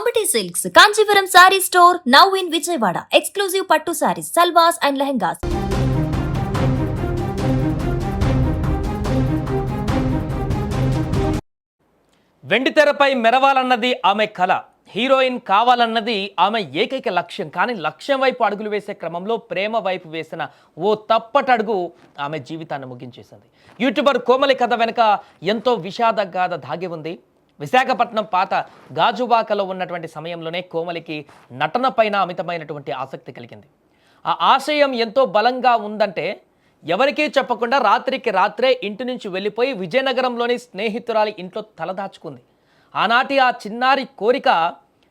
Ambati Silks, Kanchipuram Saree Store, now in Vijayawada. Exclusive Pattu Sarees, Salwars and Lehengas. వెండితెరపై మెరవాలన్నది ఆమె కళ, heroine కావాలన్నది ఆమె ఏకైక లక్ష్యం. కానీ లక్ష్యం వైపు అడుగులు వేసే క్రమంలో ప్రేమ వైపు వేసిన ఓ తప్పటడుగు ఆమె జీవితాన్ని ముగించేసింది. యూట్యూబర్ కోమలి కథ వెనుక ఎంతో విషాద గాథ దాగి ఉంది. విశాఖపట్నం పాత గాజువాకలో ఉన్నటువంటి సమయంలోనే కోమలికి నటన పైన అమితమైనటువంటి ఆసక్తి కలిగింది. ఆ ఆశయం ఎంతో బలంగా ఉందంటే ఎవరికీ చెప్పకుండా రాత్రికి రాత్రే ఇంటి నుంచి వెళ్ళిపోయి విజయనగరంలోని స్నేహితురాలి ఇంట్లో తలదాచుకుంది. ఆనాటి ఆ చిన్నారి కోరిక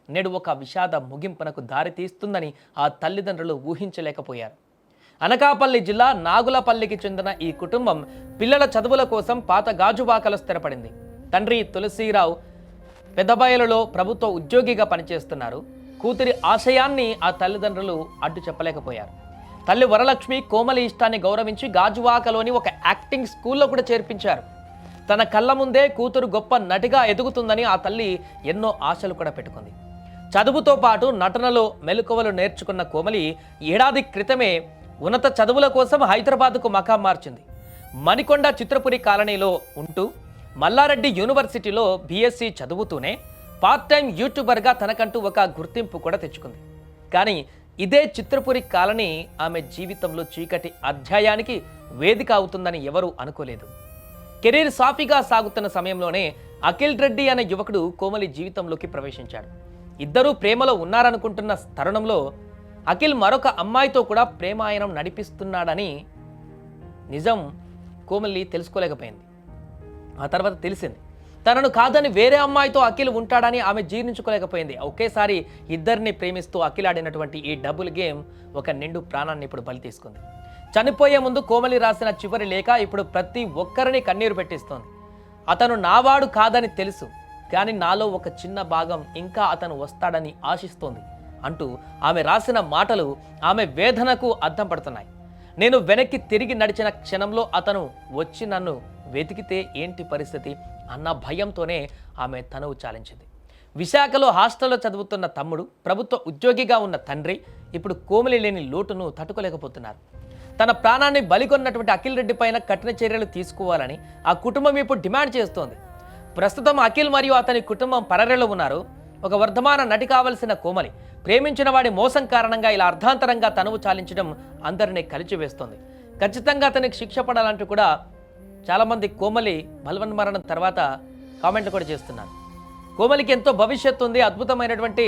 నేడు ఒక విషాద ముగింపునకు దారితీస్తుందని ఆ తల్లిదండ్రులు ఊహించలేకపోయారు. అనకాపల్లి జిల్లా నాగులపల్లికి చెందిన ఈ కుటుంబం పిల్లల చదువుల కోసం పాత గాజువాకలో స్థిరపడింది. తండ్రి తులసీరావు పెద్దబయలులో ప్రభుత్వ ఉద్యోగిగా పనిచేస్తున్నారు. కూతురి ఆశయాన్ని ఆ తల్లిదండ్రులు అడ్డు చెప్పలేకపోయారు. తల్లి వరలక్ష్మి కోమలి ఇష్టాన్ని గౌరవించి గాజువాకలోని ఒక యాక్టింగ్ స్కూల్లో కూడా చేర్పించారు. తన కళ్ళ ముందే కూతురు గొప్ప నటిగా ఎదుగుతుందని ఆ తల్లి ఎన్నో ఆశలు కూడా పెట్టుకుంది. చదువుతో పాటు నటనలో మెలకువలు నేర్చుకున్న కోమలి ఏడాది క్రితమే ఉన్నత చదువుల కోసం హైదరాబాద్కు మకాం మార్చింది. మణికొండ చిత్రపురి కాలనీలో ఉంటూ మల్లారెడ్డి యూనివర్సిటీలో బీఎస్సీ చదువుతూనే పార్ట్ టైం యూట్యూబర్గా తనకంటూ ఒక గుర్తింపు కూడా తెచ్చుకుంది. కానీ ఇదే చిత్రపురి కాలనీ ఆమె జీవితంలో చీకటి అధ్యాయానికి వేదిక అవుతుందని ఎవరూ అనుకోలేదు. కెరీర్ సాఫీగా సాగుతున్న సమయంలోనే అఖిల్ రెడ్డి అనే యువకుడు కోమలి జీవితంలోకి ప్రవేశించాడు. ఇద్దరూ ప్రేమలో ఉన్నారనుకుంటున్న తరుణంలో అఖిల్ మరొక అమ్మాయితో కూడా ప్రేమాయణం నడిపిస్తున్నాడని నిజం కోమలి తెలుసుకోలేకపోయింది. ఆ తర్వాత తెలిసింది. తనను కాదని వేరే అమ్మాయితో అఖిల్ ఉంటాడని ఆమె జీర్ణించుకోలేకపోయింది. ఒకేసారి ఇద్దరిని ప్రేమిస్తూ అఖిల్ ఆడినటువంటి ఈ డబుల్ గేమ్ ఒక నిండు ప్రాణాన్ని ఇప్పుడు బలి తీసుకుంది. చనిపోయే ముందు కోమలి రాసిన చివరి లేఖ ఇప్పుడు ప్రతి ఒక్కరిని కన్నీరు పెట్టిస్తోంది. అతను నావాడు కాదని తెలుసు, కానీ నాలో ఒక చిన్న భాగం ఇంకా అతను వస్తాడని ఆశిస్తోంది అంటూ ఆమె రాసిన మాటలు ఆమె వేదనకు అద్దం పడుతున్నాయి. నేను వెనక్కి తిరిగి నడిచిన క్షణంలో అతను వచ్చి నన్ను వెతికితే ఏంటి పరిస్థితి అన్న భయంతోనే ఆమె తనువు చాలించింది. విశాఖలో హాస్టల్లో చదువుతున్న తమ్ముడు, ప్రభుత్వ ఉద్యోగిగా ఉన్న తండ్రి ఇప్పుడు కోమలి లేని లోటును తట్టుకోలేకపోతున్నారు. తన ప్రాణాన్ని బలికొన్నటువంటి అఖిల్ రెడ్డి పైన కఠిన చర్యలు తీసుకోవాలని ఆ కుటుంబం ఇప్పుడు డిమాండ్ చేస్తోంది. ప్రస్తుతం అఖిల్ మరియు అతని కుటుంబం పరరెలో ఉన్నారు. ఒక వర్ధమాన నటి కావలసిన కోమలి ప్రేమించిన వాడి మోసం కారణంగా ఇలా అర్ధాంతరంగా తనువు చాలించడం అందరినీ కలిచివేస్తోంది. ఖచ్చితంగా అతనికి శిక్ష పడాలంటూ కూడా చాలామంది కోమలి బలవన్మరణం తర్వాత కామెంట్లు కూడా చేస్తున్నారు. కోమలికి ఎంతో భవిష్యత్తు ఉంది, అద్భుతమైనటువంటి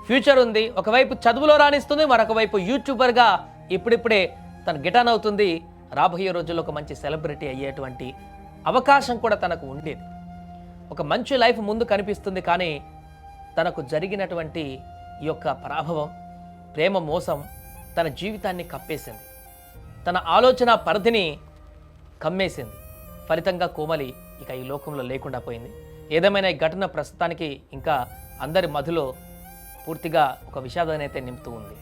ఫ్యూచర్ ఉంది. ఒకవైపు చదువులో రాణిస్తుంది, మరొక వైపు యూట్యూబర్గా ఇప్పుడిప్పుడే తను గిటాన్ అవుతుంది. రాబోయే రోజుల్లో ఒక మంచి సెలబ్రిటీ అయ్యేటువంటి అవకాశం కూడా తనకు ఉండేది. ఒక మంచి లైఫ్ ముందు కనిపిస్తుంది. కానీ తనకు జరిగినటువంటి ఈ యొక్క పరాభవం, ప్రేమ మోసం తన జీవితాన్ని కప్పేసింది. తన ఆలోచన పరిధిని కమ్మేసింది. ఫలితంగా కోమలి ఇక ఈ లోకంలో లేకుండా పోయింది. ఏదేమైనా ఈ ఘటన ప్రస్తుతానికి ఇంకా అందరి మధ్యలో పూర్తిగా ఒక విషాదాన్ని అయితే నింపుతూ ఉంది.